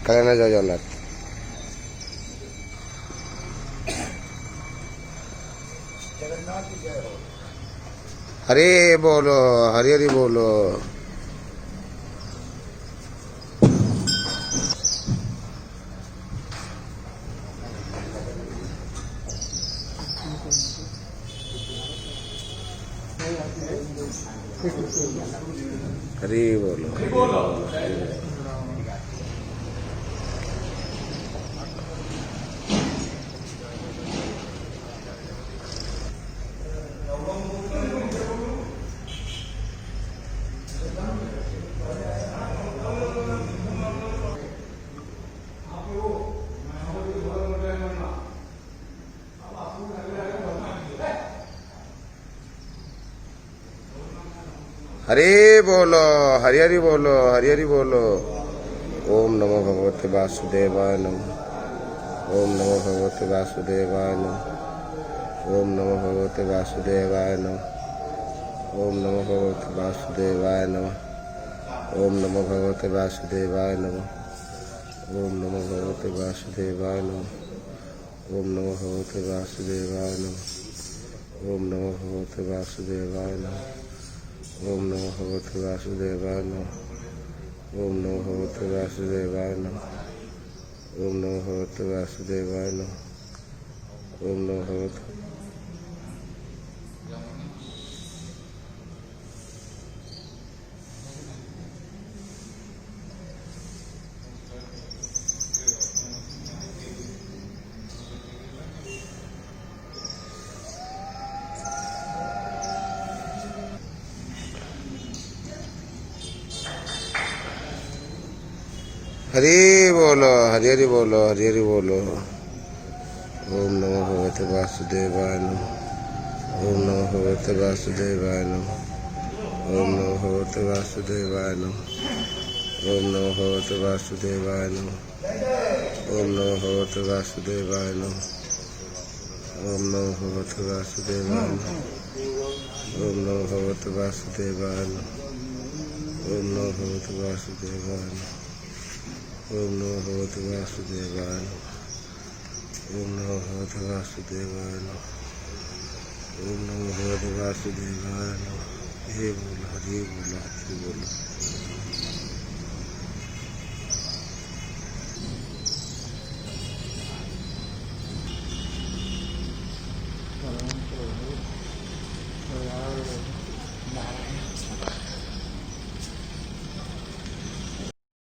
कल्याण जगन्नाथ। जगन्नाथ की जय हो। हरे बोलो, हरि हरि बोलो। हरि बोलो, हरि बोलो। हरे बोलो, हरि हरि बोलो, हरि हरि बोलो। ओम नमो भगवते वासुदेवाय नमः। ओम नमो भगवते वासुदेवाय नमः। ओम नमो भगवते वासुदेवाय नमः। ओम नमो भगवते वासुदेवाय नमः। ओम नमो भगवते वासुदेवाय नमः। ओम नमो भगवते वासुदेवाय नमः। ओम नमो भगवते वासुदेवाय नमः। ओम नमो भगवते वासुदेवाय नमः। ओम नमो भगवते वासुदेवाय नमः। ओम नमो भगवते वासुदेवाय नमः। ओम नमो भगवते वासुदेवाय नमः। ओम नमो भगवते। हरि बोलो, हरि हरि बोलो, हरि हरि बोलो। ओम नमो भगवते वासुदेवाय नमः। ओम नमो भगवते वासुदेवाय नमः। ओम नमो भगवते वासुदेवाय नमः। ओम नमो भगवते वासुदेवाय नमः। ओम नमो भगवते वासुदेवाय नमः। ओम नमो भगवते वासुदेवाय नमः। ओम नमो भगवते वासुदेवाय नमः। ओम नमो भगवते वासुदेवाय नमः। ओम नमो भगवते वासुदेवाय नमः। ओम नमो भगवते वासुदेवाय नमः। ओम नमो भगवते वासुदेवाय नमः। हे बोलो, हरि बोलो, हरि बोलो।